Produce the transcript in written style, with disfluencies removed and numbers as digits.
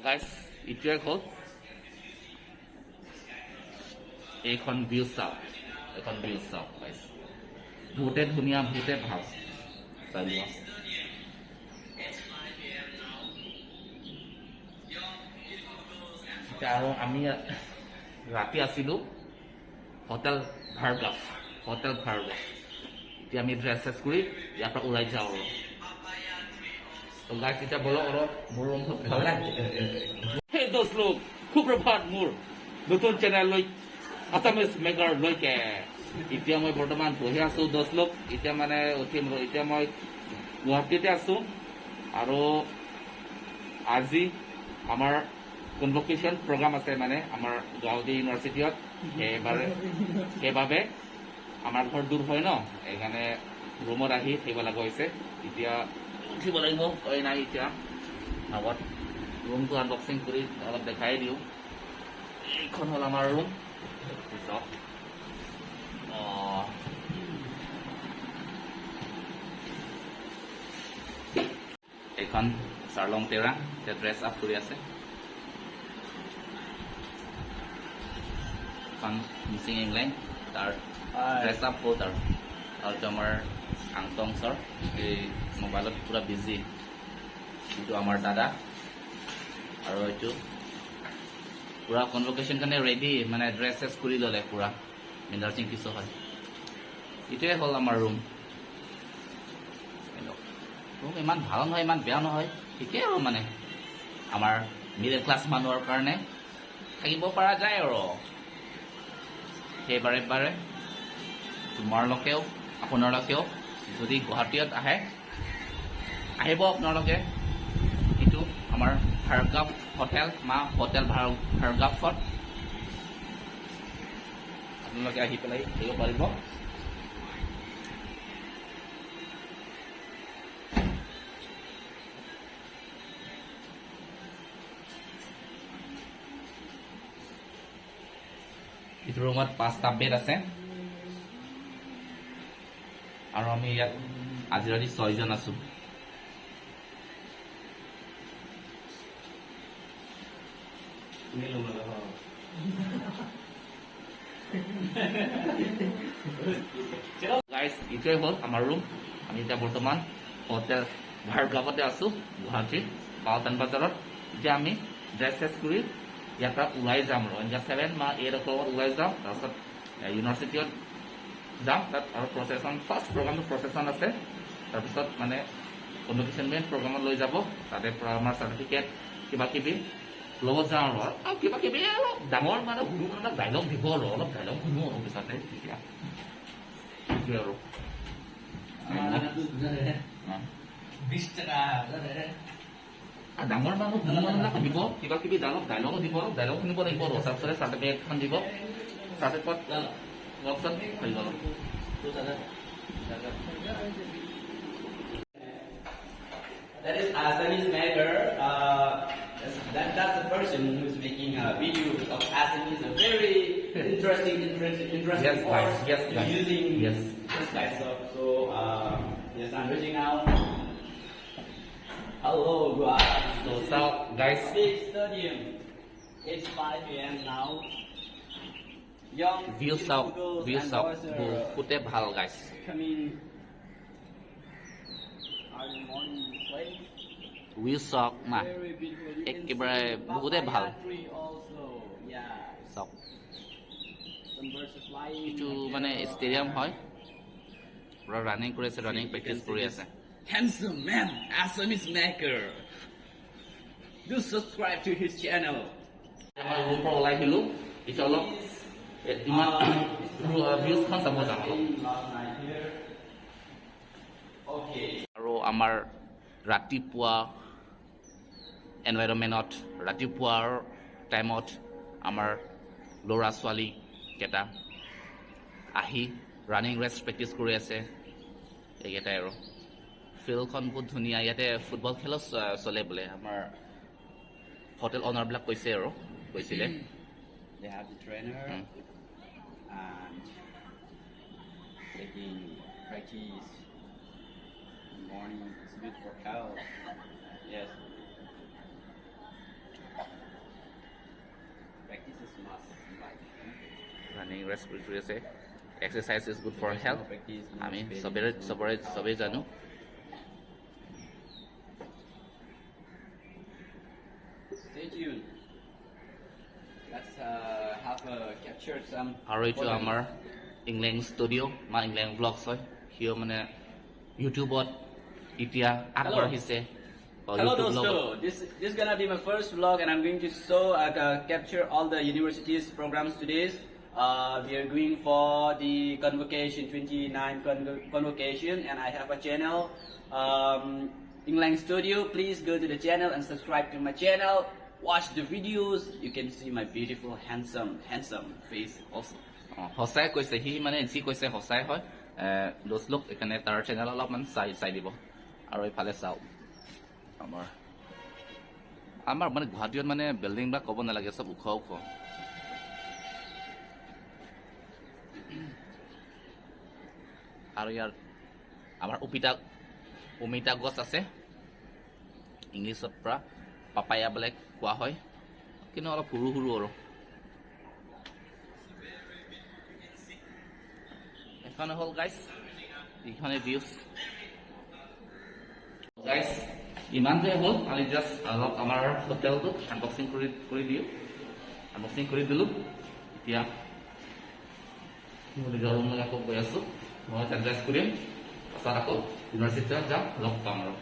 Guys ইটোৱে হ'ল এইখন ভিউ চাওক গাইজ বহুতে ধুনীয়া বহুতে ভাল চাই লোৱা এতিয়া আৰু আমি ৰাতি আছিলোঁ হোটেল ভাৰ্গাভ এতিয়া আমি ড্ৰেছ কৰি ইয়াৰ পৰা ওলাই যাওঁ আৰু তো গাইজ এতিয়া বলক অলপ মোৰ ৰুমটো ভাল লাগে সেই দোষ লোক সুপ্ৰভাত মোৰ নতুন চেনেললৈ আছামিজ মেকাৰলৈকে এতিয়া মই বৰ্তমান বহি আছোঁ দোষ লোক এতিয়া মানে উঠিম এতিয়া মই গুৱাহাটীতে আছোঁ আৰু আজি আমাৰ কনভকেশ্যন প্ৰগ্ৰাম আছে মানে আমাৰ গুৱাহাটী ইউনিভাৰ্চিটিত সেইবাবে আমাৰ ঘৰ দূৰ হয় ন সেইকাৰণে ৰুমত আহি থাকিব লগা হৈছে এতিয়া উঠিব লাগিব হয় নাই এতিয়া আগত ৰুমটো আনবক্সিং কৰি অলপ দেখাই দিওঁ এইখন হ'ল আমাৰ ৰুম এইখন চাৰ্লং তেৰা এতিয়া ড্ৰেছ আপ কৰি আছে এখন মিচিং ইংলেণ্ড তাৰ ড্ৰেছ আপ হ'ল আৰু আমাৰ আংটং ছাৰ এই মোবাইলত পুৰা বিজি এইটো আমাৰ দাদা আৰু এইটো পুৰা কনভকেশ্যন কাৰণে ৰেডি মানে ড্ৰেছ চেছ কৰি ল'লে পুৰা ইণ্টাৰেষ্টিং কিছু হয় এইটোৱে হ'ল আমাৰ ৰুম ইমান ভাল নহয় ইমান বেয়া নহয় ঠিকেই আৰু মানে আমাৰ মিডল ক্লাছ মানুহৰ কাৰণে থাকিব পৰা যায় আৰু সেইবাৰে তোমালোকেও আপোনালোকেও যদি গুৱাহাটীত আহিব আপোনালোকে এইটো আমাৰ ভাৰ্গাভ হোটেল ভাৰ্গাভত আপোনালোকে আহি পেলাই থাকিব পাৰিব এইটো ৰুমত 5টা বেড আছে আৰু আমি ইয়াত আজি ৰাতি 6 জন আছো গাইজ এইটোৱে হ'ল আমাৰ ৰুম আমি এতিয়া বৰ্তমান হোটেল ভাৰ্গাভতে আছো গুৱাহাটীৰ পাওতান বজাৰত এতিয়া আমি ড্ৰেছ চেছ কৰি ইয়াৰ পৰা ওলাই যাম আৰু এনেকৈ 7 বা 8 o'clock ওলাই যাম তাৰপিছত ইউনিভাৰ্চিটিত যাম তাত আৰু প্ৰচেছন ফাৰ্ষ্ট প্ৰগ্ৰামটো প্ৰচেছন আছে তাৰপিছত মানে কনভকেশ্যন মেইন প্ৰগ্ৰামত লৈ যাব তাতে পৰা আমাৰ চাৰ্টিফিকেট কিবা কিবি ল'ব যাওঁ আৰু কিবা কিবি অলপ ডাঙৰ মানে সৰু মানে ডাইলগ দিব আৰু অলপ ডাইলগ শুনো আৰু পিছতে তেতিয়া সেইটোৱে আৰু 20 টকা ডাঙৰ মানুহ সৰু মানুহবিলাক দিব কিবা কিবি ডাইলগো দিব ডাইলগ শুনিব লাগিব আৰু তাৰপিছতে চাৰ্টিফিকেটখন দিব চাৰ্টিফিকেট লোৱাৰ পিছত হৈ গ'ল That is Assamese maker. That's the person who's making videos of Assamese. A very interesting yes, course. Yes, using yes. this kind of stuff. So yes, I'm reaching out. Hello, guys. So guys, big stadium. It's 5 p.m. now. Young views out, বহুতে ভাল guys. Coming. Views out না একেবাৰে বহুতে ভাল চাওক এইটো মানে stadium হয় পুৰা ৰানিং কৰি আছে ৰানিং প্ৰেক্টিছ কৰি আছে Handsome man, Assamese maker. Do subscribe to his channel. আমাৰ ৰুমৰ পৰা ওলাই আহিলোঁ এতিয়া অলপ ইমান ভিউজখন চাব যাম আৰু আমাৰ ৰাতিপুৱা এনভাইৰনমেণ্টত ৰাতিপুৱাৰ টাইমত আমাৰ ল'ৰা ছোৱালীকেইটা আহি ৰানিং ৰেচ প্ৰেক্টিছ কৰি আছে এইকেইটাই আৰু ফিল্ডখন বহুত ধুনীয়া ইয়াতে ফুটবল খেলো চলে বোলে আমাৰ হোটেল অনাৰবিলাক কৈছে আৰু কৈছিলে They have the trainer and taking practice in the morning. It's good for health. Yes. Running respiratory আছে. Exercise is good for health. আমি সবেই জানো. Stay tuned. Let's have captured some. আৰু এইটো আমাৰ ইংলেণ্ড ষ্টুডিঅ' বা ইংলেণ্ড ব্লগছ হয়. সিও মানে ইউটিউবত এতিয়া আগবাঢ়িছে. Hello dosto, this is gonna be my first vlog and I'm going to capture all the university's programs today. We are going for the convocation 29 convocation and I have a channel, England Studio. Please go to the channel and subscribe to my channel. Watch the videos. You can see my beautiful, handsome face also. সঁচাই কৈছে সি মানে যি কৈছে সঁচাই হয়. দোষ লোক এখানে তাৰ চেনেল অলপমান চাই দিব আৰু এইফালে চাওক. আমাৰ মানে গুৱাহাটীত মানে বিল্ডিং বিলাক ক'ব নালাগে, চব ওখ ওখ. আৰু ইয়াৰ আমাৰ অমিতা গছ আছে. ইংলিছত পৰা পাপায়া বোলে কোৱা হয়, কিন্তু অলপ সৰু সৰু আৰু. এখানে হ'ল গাইছ, এইখানে ভিউজ গাইছ. ইমানটোৱে হ'ল. আমি জাষ্ট অলপ আমাৰ হোটেলটো আনবক্সিং কৰি দিলোঁ. এতিয়া নিজৰ ৰুমলৈ আকৌ গৈ আছোঁ. মই এড্ৰেছ কৰিম, পাছত আকৌ ইউনিভাৰ্চিটিত যাম, লগ পাম আৰু.